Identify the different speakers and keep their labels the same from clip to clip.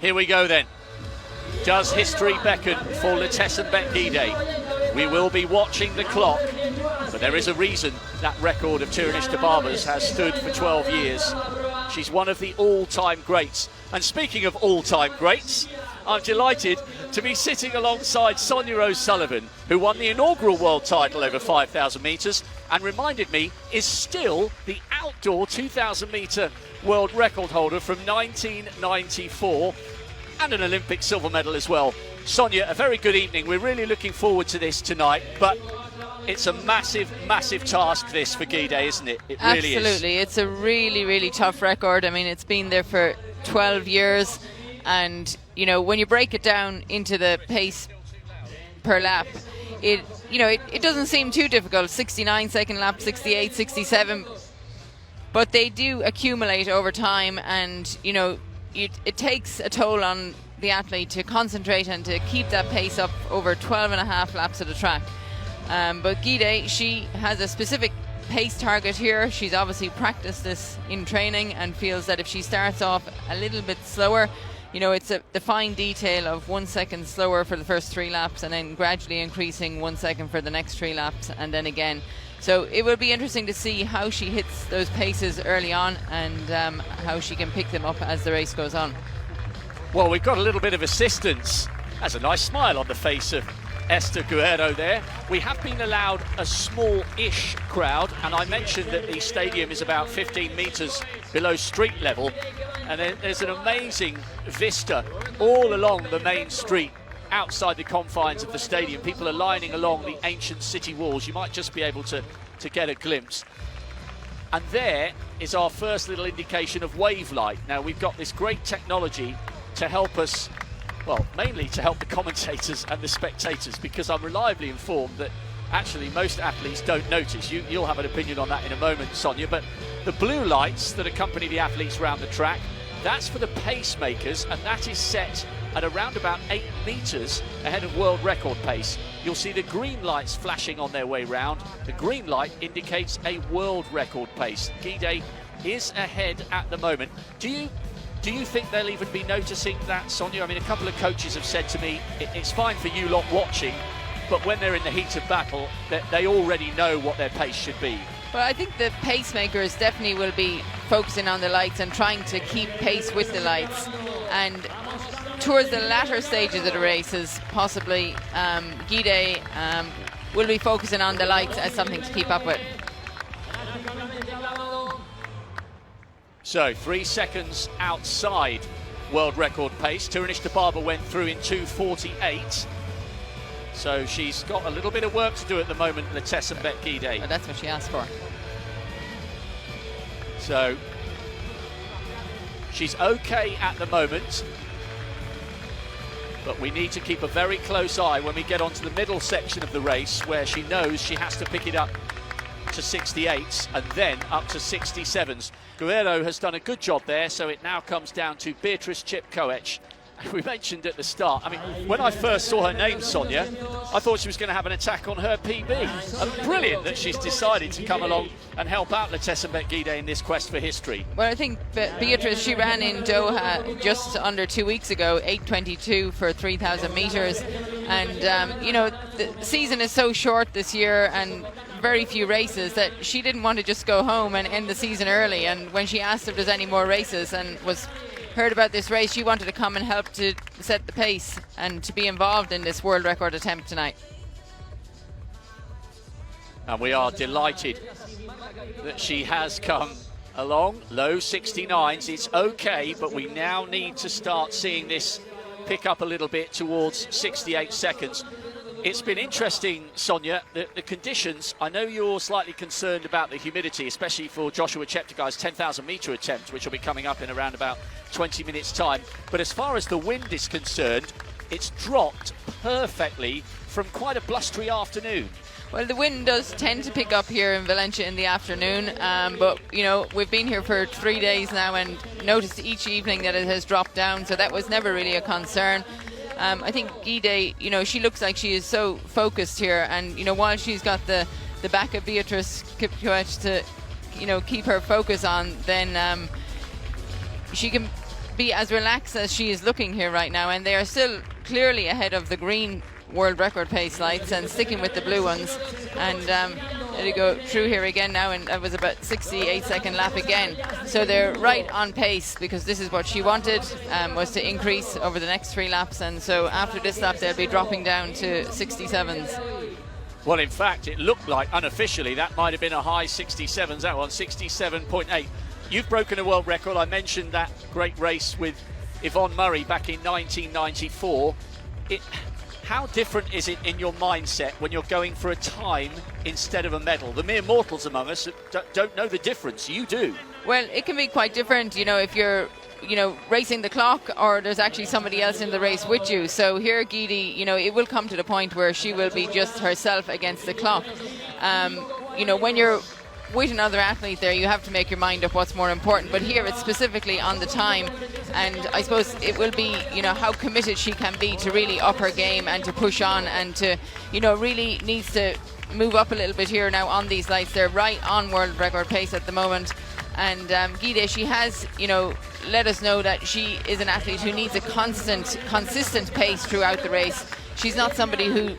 Speaker 1: Here we go then. Does history beckon for Letesenbet Gidey? We will be watching the clock, but there is a reason that record of Tirinish Dibabas has stood for 12 years. She's one of the all-time greats. And speaking of all-time greats, I'm delighted to be sitting alongside Sonia O'Sullivan, who won the inaugural world title over 5,000 metres and reminded me is still the outdoor 2,000 metre world record holder from 1994 and an Olympic silver medal as well. Sonia, a very good evening. We're really looking forward to this tonight, but it's a massive, massive task this for Gidey, isn't it? It really is.
Speaker 2: Absolutely. It's a really, really tough record. I mean, it's been there for 12 years, and you know, when you break it down into the pace per lap, it doesn't seem too difficult. 69 second lap, 68, 67, but they do accumulate over time, and you know, it takes a toll on the athlete to concentrate and to keep that pace up over 12 and a half laps of the track. But Gidey, she has a specific pace target here. She's obviously practiced this in training and feels that if she starts off a little bit slower, you know, it's the fine detail of 1 second slower for the first 3 laps and then gradually increasing 1 second for the next 3 laps and then again. So it will be interesting to see how she hits those paces early on and how she can pick them up as the race goes on.
Speaker 1: Well, we've got a little bit of assistance. That's a nice smile on the face of Esther Guerrero there. We have been allowed a small-ish crowd, and I mentioned that the stadium is about 15 metres below street level, and there's an amazing vista all along the main street outside the confines of the stadium. People are lining along the ancient city walls. You might just be able to get a glimpse. And there is our first little indication of wave light. Now, we've got this great technology to help us, well, mainly to help the commentators and the spectators, because I'm reliably informed that actually most athletes don't notice. You'll have an opinion on that in a moment, Sonia, but the blue lights that accompany the athletes around the track, that's for the pacemakers, and that is set at around about 8 metres ahead of world record pace. You'll see the green lights flashing on their way round. The green light indicates a world record pace. Gidey is ahead at the moment. Do you think they'll even be noticing that, Sonia? I mean, a couple of coaches have said to me, it's fine for you lot watching, but when they're in the heat of battle, they already know what their pace should be.
Speaker 2: Well, I think the pacemakers definitely will be focusing on the lights and trying to keep pace with the lights. And towards the latter stages of the races, possibly Gidey will be focusing on the lights as something to keep up with.
Speaker 1: So 3 seconds outside world record pace. Tirinish Dibaba went through in 2:48. So she's got a little bit of work to do at the moment, Letesenbet Gidey.
Speaker 2: But that's what she asked for.
Speaker 1: So she's okay at the moment, but we need to keep a very close eye when we get onto the middle section of the race, where she knows she has to pick it up to 68s and then up to 67s. Guerrero has done a good job there, so it now comes down to Beatrice Chipkoech. We mentioned at the start, I mean, when I first saw her name, Sonia, I thought she was going to have an attack on her PB. And brilliant that she's decided to come along and help out Letesenbet Gidey in this quest for history.
Speaker 2: Well, I think Beatrice, she ran in Doha just under 2 weeks ago, 8:22 for 3,000 metres. And, you know, the season is so short this year and very few races that she didn't want to just go home and end the season early. And when she asked if there's any more races and was heard about this race, she wanted to come and help to set the pace and to be involved in this world record attempt tonight.
Speaker 1: And we are delighted that she has come along. Low 69s, it's okay, but we now need to start seeing this pick up a little bit towards 68 seconds. It's been interesting, Sonia, the conditions. I know you're slightly concerned about the humidity, especially for Joshua Cheptegei's 10,000 metre attempt, which will be coming up in around about 20 minutes' time. But as far as the wind is concerned, it's dropped perfectly from quite a blustery afternoon.
Speaker 2: Well, the wind does tend to pick up here in Valencia in the afternoon, but, you know, we've been here for 3 days now and noticed each evening that it has dropped down, so that was never really a concern. I think Gidey, you know, she looks like she is so focused here, and, you know, while she's got the back of Beatrice Chipkoech to, you know, keep her focus on, then she can be as relaxed as she is looking here right now, and they are still clearly ahead of the green world record pace lights and sticking with the blue ones. And there you go through here again now, and that was about 68-second lap again. So they're right on pace, because this is what she wanted, was to increase over the next 3 laps, and so after this lap they'll be dropping down to 67s.
Speaker 1: Well, in fact, it looked like unofficially that might have been a high 67s, that one, 67.8. You've broken a world record. I mentioned that great race with Yvonne Murray back in 1994. How different is it in your mindset when you're going for a time instead of a medal? The mere mortals among us don't know the difference. You do. Well,
Speaker 2: it can be quite different, if you're racing the clock, or there's actually somebody else in the race with you. So here, Gidey, it will come to the point where she will be just herself against the clock. When you're with another athlete there, you have to make your mind up what's more important. But here it's specifically on the time, and I suppose it will be, how committed she can be to really up her game and to push on, and to, really needs to move up a little bit here now on these lights. They're right on world record pace at the moment. And Gidey, she has, let us know that she is an athlete who needs a consistent pace throughout the race. She's not somebody who,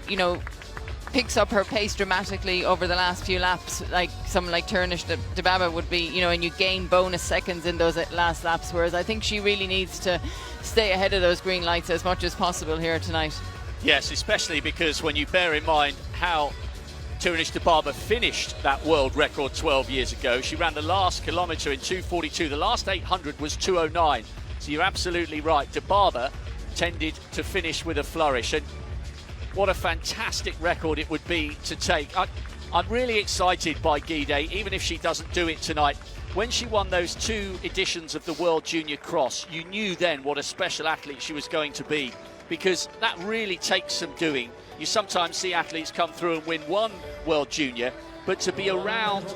Speaker 2: picks up her pace dramatically over the last few laps, like someone like Turnish Dibaba would be, and you gain bonus seconds in those last laps, whereas I think she really needs to stay ahead of those green lights as much as possible here tonight.
Speaker 1: Yes, especially because when you bear in mind how Turnish Dibaba finished that world record 12 years ago. She ran the last kilometre in 2:42. The last 800 was 2:09. So you're absolutely right. Dibaba tended to finish with a flourish. And what a fantastic record it would be to take. I'm really excited by Gidey, even if she doesn't do it tonight. When she won those 2 editions of the World Junior Cross, you knew then what a special athlete she was going to be, because that really takes some doing. You sometimes see athletes come through and win 1 World Junior, but to be around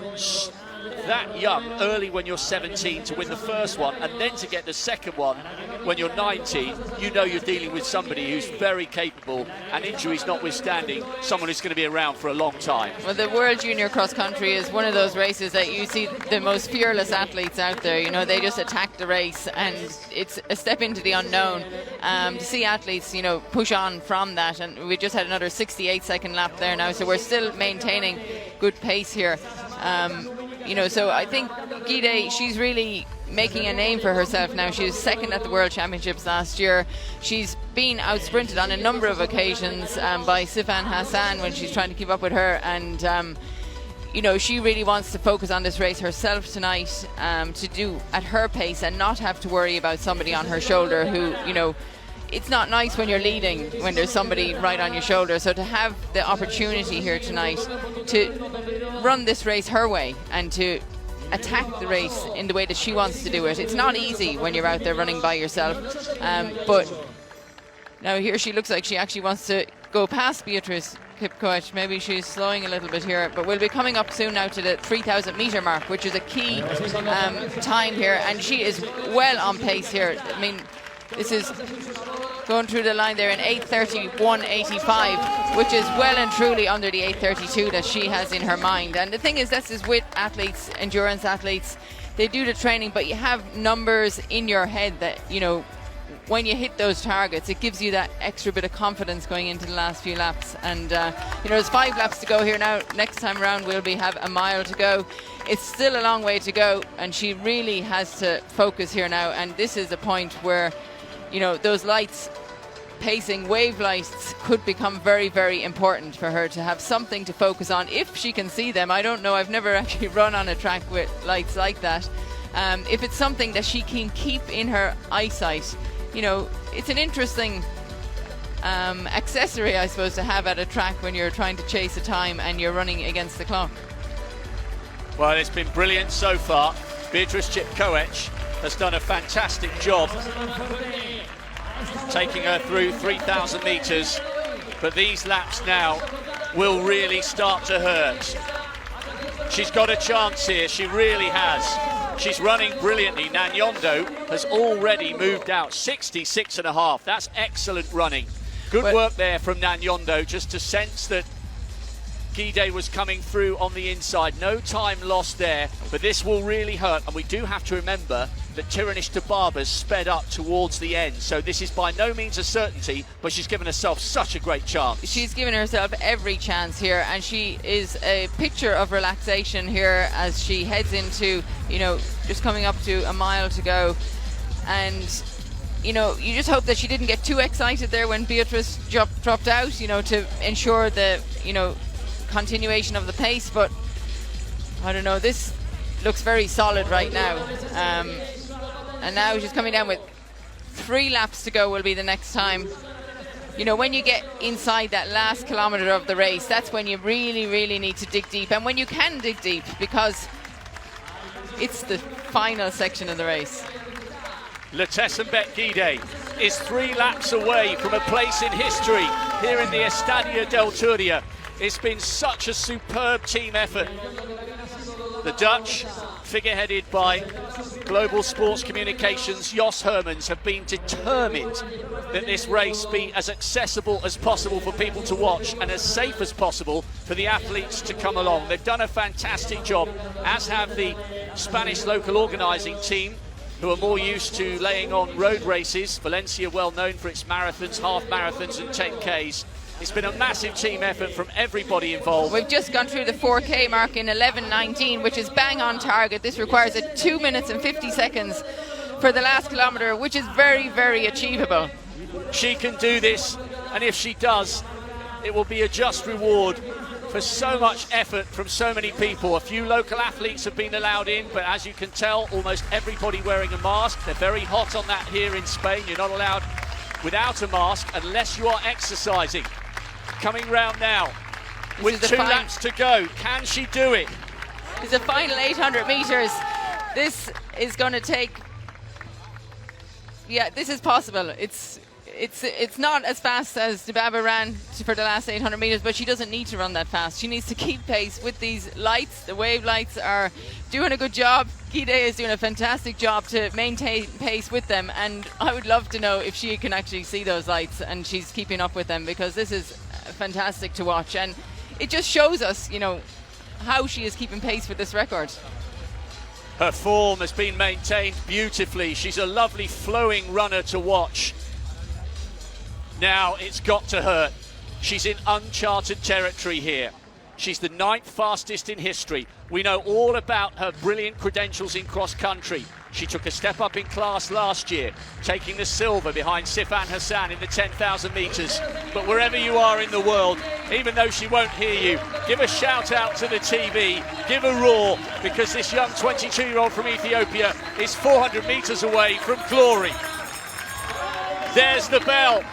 Speaker 1: that young, early when you're 17, to win the first one, and then to get the second one when you're 19, you're dealing with somebody who's very capable, and injuries notwithstanding, someone who's going to be around for a long time.
Speaker 2: Well, the World Junior Cross Country is one of those races that you see the most fearless athletes out there. They just attack the race, and it's a step into the unknown. To see athletes, push on from that, and we just had another 68-second lap there now, so we're still maintaining good pace here. So I think Gidey, she's really making a name for herself now. She was second at the World Championships last year. She's been outsprinted on a number of occasions by Sifan Hassan when she's trying to keep up with her, and she really wants to focus on this race herself tonight, to do at her pace and not have to worry about somebody on her shoulder who, it's not nice when you're leading when there's somebody right on your shoulder. So to have the opportunity here tonight to run this race her way and to attack the race in the way that she wants to do it. It's not easy when you're out there running by yourself, but now here she looks like she actually wants to go past Beatrice Kipkoech. Maybe she's slowing a little bit here, but we'll be coming up soon now to the 3,000 metre mark, which is a key time here, and she is well on pace here. I mean, this is going through the line there in 8:31.85, which is well and truly under the 8:32 that she has in her mind. And the thing is, this is with athletes, endurance athletes. They do the training, but you have numbers in your head that, when you hit those targets, it gives you that extra bit of confidence going into the last few laps. And there's 5 laps to go here now. Next time around we'll have a mile to go. It's still a long way to go, and she really has to focus here now. And this is a point where those lights, pacing wave lights, could become very, very important for her to have something to focus on if she can see them. I don't know, I've never actually run on a track with lights like that. If it's something that she can keep in her eyesight, it's an interesting accessory, I suppose, to have at a track when you're trying to chase a time and you're running against the clock.
Speaker 1: Well, it's been brilliant so far. Beatrice Kipkoech has done a fantastic job taking her through 3,000 metres, but these laps now will really start to hurt. She's got a chance here, she really has. She's running brilliantly. Nanyondo has already moved out 66.5. That's excellent running. Good work there from Nanyondo, just to sense that Gidey was coming through on the inside. No time lost there, but this will really hurt. And we do have to remember that Tiranish Dababa's sped up towards the end. So this is by no means a certainty, but she's given herself such a great chance.
Speaker 2: She's given herself every chance here, and she is a picture of relaxation here as she heads into, just coming up to a mile to go. And, you just hope that she didn't get too excited there when Beatrice dropped out, to ensure the, continuation of the pace. But I don't know, this looks very solid right now. And now she's coming down with 3 laps to go will be the next time. When you get inside that last kilometre of the race, that's when you really, really need to dig deep. And when you can dig deep, because it's the final section of the race.
Speaker 1: Letesenbet Gidey is 3 laps away from a place in history here in the Estadio del Turia. It's been such a superb team effort. The Dutch, figureheaded by Global Sports Communications Jos Hermans, have been determined that this race be as accessible as possible for people to watch and as safe as possible for the athletes to come along. They've done a fantastic job, as have the Spanish local organising team, who are more used to laying on road races. Valencia, well known for its marathons, half marathons and 10Ks. It's been a massive team effort from everybody involved.
Speaker 2: We've just gone through the 4K mark in 11:19, which is bang on target. This requires 2 minutes and 50 seconds for the last kilometre, which is very, very achievable.
Speaker 1: She can do this, and if she does, it will be a just reward for so much effort from so many people. A few local athletes have been allowed in, but as you can tell, almost everybody wearing a mask. They're very hot on that here in Spain. You're not allowed without a mask unless you are exercising. Coming round now with 2 laps to go. Can she do it?
Speaker 2: It's the final 800 metres. This is going to take... Yeah, this is possible. It's not as fast as Dababa ran for the last 800 metres, but she doesn't need to run that fast. She needs to keep pace with these lights. The wave lights are doing a good job. Gidey is doing a fantastic job to maintain pace with them, and I would love to know if she can actually see those lights and she's keeping up with them, because this is fantastic to watch, and it just shows us, how she is keeping pace with this record.
Speaker 1: Her form has been maintained beautifully. She's a lovely flowing runner to watch. Now it's got to hurt. She's in uncharted territory here. She's the 9th fastest in history. We know all about her brilliant credentials in cross-country. She took a step up in class last year, taking the silver behind Sifan Hassan in the 10,000 metres. But wherever you are in the world, even though she won't hear you, give a shout out to the TV, give a roar, because this young 22-year-old from Ethiopia is 400 metres away from glory. There's the bell.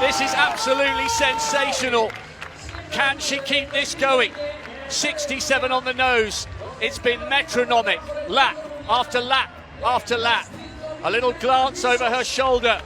Speaker 1: This is absolutely sensational. Can she keep this going? 67 on the nose. It's been metronomic, lap after lap after lap. A little glance over her shoulder.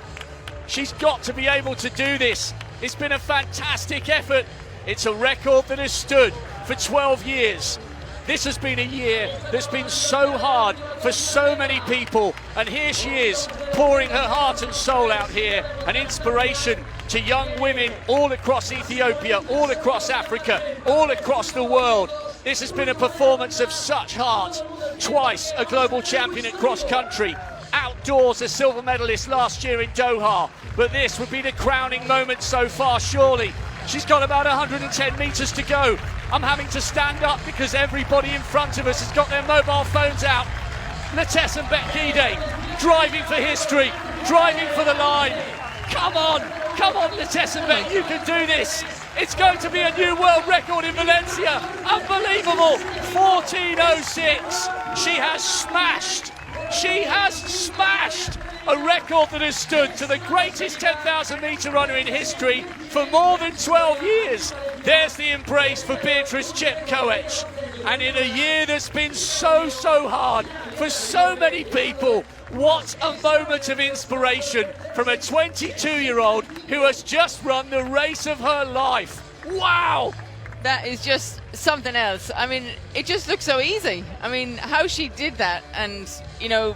Speaker 1: She's got to be able to do this. It's been a fantastic effort. It's a record that has stood for 12 years. This has been a year that's been so hard for so many people, and here she is pouring her heart and soul out here, an inspiration to young women all across Ethiopia, all across Africa, all across the world. This has been a performance of such heart. Twice a global champion at cross country, outdoors a silver medalist last year in Doha, but this would be the crowning moment so far, surely. She's got about 110 metres to go. I'm having to stand up because everybody in front of us has got their mobile phones out. Letesenbet Gidey, driving for history, driving for the line. Come on, Letesenbet, you can do this. It's going to be a new world record in Valencia. Unbelievable, 14:06. She has smashed a record that has stood to the greatest 10,000 metre runner in history for more than 12 years. There's the embrace for Beatrice Chepkoech. And in a year that's been so hard for so many people, what a moment of inspiration from a 22-year-old who has just run the race of her life. Wow!
Speaker 2: That is just something else. I mean, it just looks so easy. I mean, how she did that and,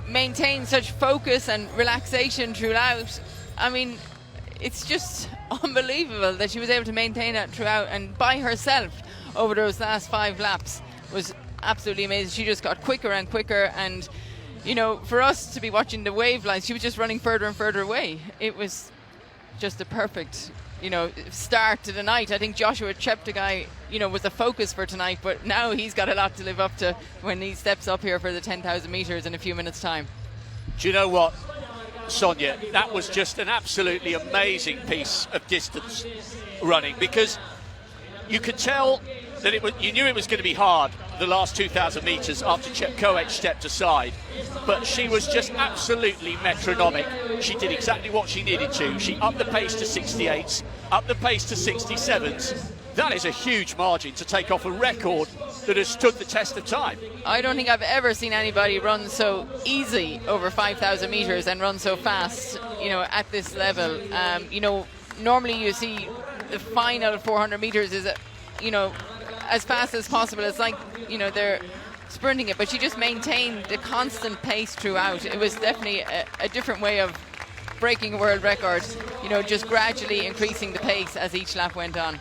Speaker 2: maintain such focus and relaxation throughout. I mean, it's just unbelievable that she was able to maintain that throughout and by herself over those last 5 laps was absolutely amazing. She just got quicker and quicker, and you know, for us to be watching the wave lines, she was just running further and further away. It was just a perfect, you know, start to the night. I think Joshua Cheptegei, you know, was the focus for tonight, but now he's got a lot to live up to when he steps up here for the 10,000 metres in a few minutes' time.
Speaker 1: Do you know what, Sonia? That was just an absolutely amazing piece of distance running, because you could tell that you knew it was going to be hard the last 2,000 metres after Chepkoech stepped aside, but she was just absolutely metronomic. She did exactly what she needed to. She upped the pace to 68s, upped the pace to 67s. That is a huge margin to take off a record that has stood the test of time.
Speaker 2: I don't think I've ever seen anybody run so easy over 5,000 metres and run so fast, you know, at this level. You know, normally you see the final 400 metres is, you know, as fast as possible. It's like, you know, they're sprinting it, but she just maintained the constant pace throughout. It was definitely a different way of breaking a world record, you know, just gradually increasing the pace as each lap went on.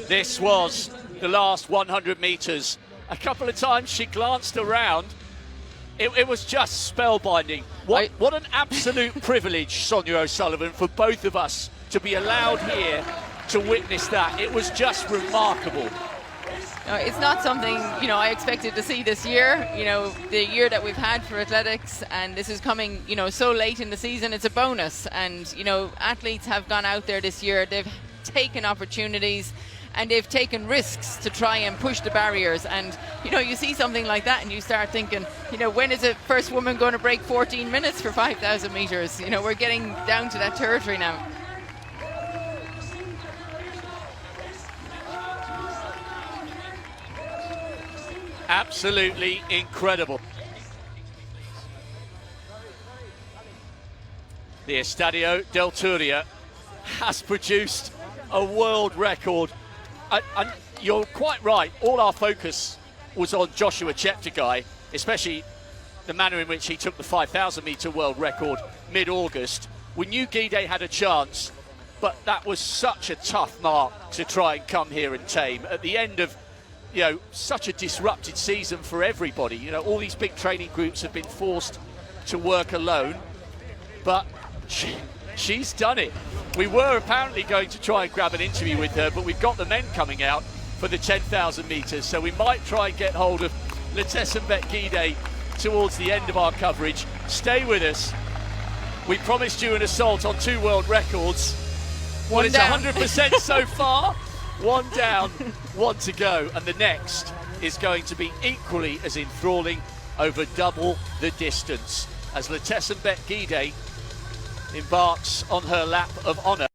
Speaker 1: This was the last 100 metres. A couple of times she glanced around. It was just spellbinding. What an absolute privilege, Sonia O'Sullivan, for both of us to be allowed here to witness that. It was just remarkable.
Speaker 2: It's not something, you know, I expected to see this year, you know, the year that we've had for athletics, and this is coming, you know, so late in the season. It's a bonus, and, you know, athletes have gone out there this year, they've taken opportunities and they've taken risks to try and push the barriers. And, you know, you see something like that and you start thinking, you know, when is a first woman going to break 14 minutes for 5,000 metres? You know, we're getting down to that territory now.
Speaker 1: Absolutely incredible. The Estadio del Turia has produced a world record. And you're quite right, all our focus was on Joshua Cheptegei, especially the manner in which he took the 5,000 metre world record mid-August. We knew Gidey had a chance, but that was such a tough mark to try and come here and tame at the end of, you know, such a disrupted season for everybody. You know, all these big training groups have been forced to work alone, but she's done it. We were apparently going to try and grab an interview with her, but we've got the men coming out for the 10,000 metres, so we might try and get hold of Letesenbet Gidey towards the end of our coverage. Stay with us. We promised you an assault on 2 world records. Well, it's 100% so far. 1 down, 1 to go, and the next is going to be equally as enthralling, over double the distance, as Letesenbet Gidey embarks on her lap of honour.